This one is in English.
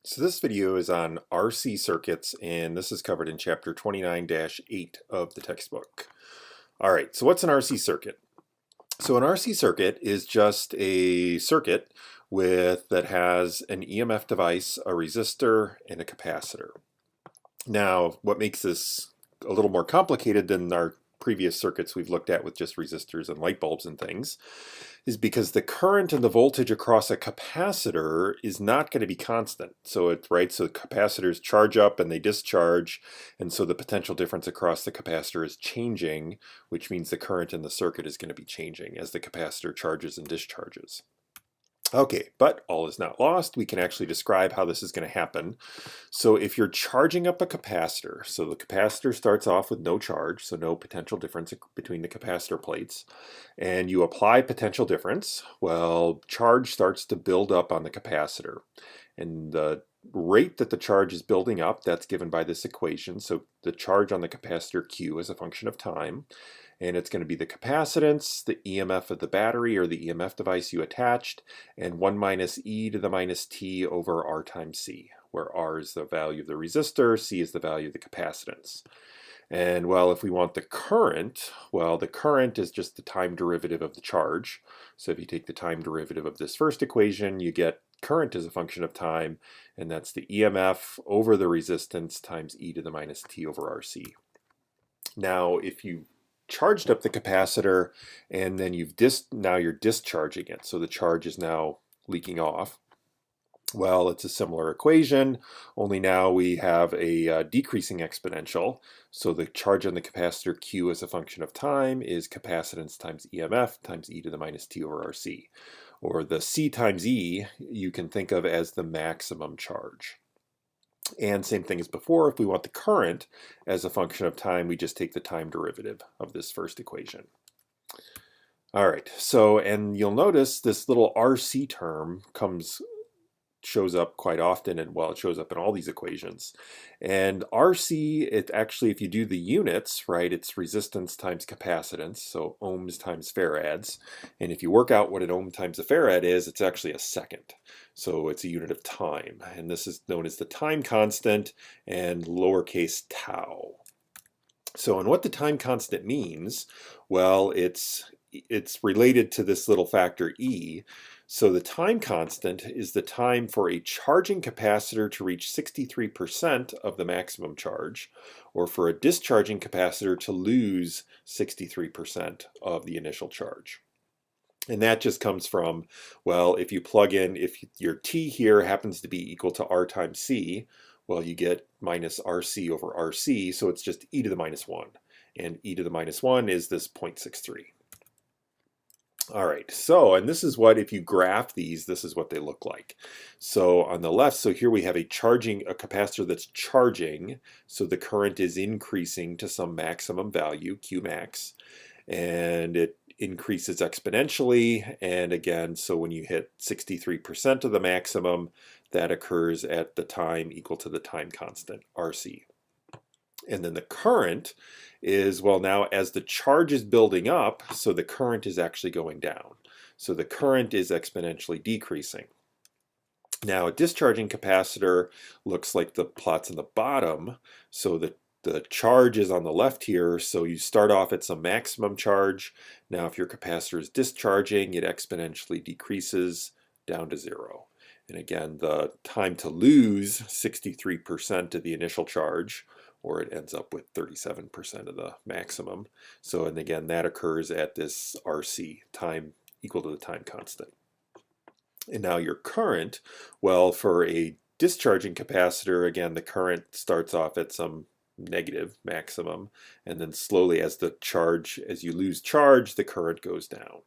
So this video is on RC circuits, and this is covered in chapter 29-8 of the textbook. All right, so what's an RC circuit? So an RC circuit is just a circuit that has an EMF device, a resistor, and a capacitor. Now, what makes this a little more complicated than our previous circuits we've looked at with just resistors and light bulbs and things is because the current and the voltage across a capacitor is not going to be constant. So capacitors charge up and they discharge, and so the potential difference across the capacitor is changing, which means the current in the circuit is going to be changing as the capacitor charges and discharges. Okay, but all is not lost. We can actually describe how this is going to happen. So if you're charging up a capacitor, so the capacitor starts off with no charge, so no potential difference between the capacitor plates, and you apply potential difference, well, charge starts to build up on the capacitor. And the rate that the charge is building up, that's given by this equation. So the charge on the capacitor Q is a function of time. And it's going to be the capacitance, the EMF of the battery or the EMF device you attached, and 1 minus e to the minus t over r times c, where r is the value of the resistor, c is the value of the capacitance. And well, if we want the current, well, the current is just the time derivative of the charge. So if you take the time derivative of this first equation, you get current as a function of time, and that's the EMF over the resistance times e to the minus t over rc. Now, if you charged up the capacitor and then now you're discharging it, so the charge is now leaking off. Well, it's a similar equation, only now we have a decreasing exponential. So the charge on the capacitor Q as a function of time is capacitance times EMF times e to the minus t over rc. Or the C times E you can think of as the maximum charge. And same thing as before, if we want the current as a function of time, we just take the time derivative of this first equation. All right, so, and you'll notice this little RC term shows up quite often, and well, it shows up in all these equations. And RC, it actually, if you do the units, right, it's resistance times capacitance, so ohms times farads. And if you work out what an ohm times a farad is, it's actually a second. So it's a unit of time, and this is known as the time constant and lowercase tau. So, and what the time constant means, well, it's related to this little factor E. So the time constant is the time for a charging capacitor to reach 63% of the maximum charge, or for a discharging capacitor to lose 63% of the initial charge. And that just comes from, well, if you plug in, if your T here happens to be equal to R times C, well, you get minus RC over RC, so it's just e to the minus 1. And e to the minus 1 is this 0.63. All right, so, and this is what, if you graph these, this is what they look like. So on the left, so here we have a capacitor that's charging, so the current is increasing to some maximum value, Q max, and it increases exponentially, and again, so when you hit 63% of the maximum, that occurs at the time equal to the time constant, RC. And then the current is, well, now as the charge is building up, so the current is actually going down. So the current is exponentially decreasing. Now a discharging capacitor looks like the plots on the bottom. So the charge is on the left here, so you start off at some maximum charge. Now if your capacitor is discharging, it exponentially decreases down to 0. And again, the time to lose 63% of the initial charge, or it ends up with 37% of the maximum. So, and again, that occurs at this RC, time equal to the time constant. And now your current, well, for a discharging capacitor, again, the current starts off at some negative maximum, and then slowly as you lose charge, the current goes down.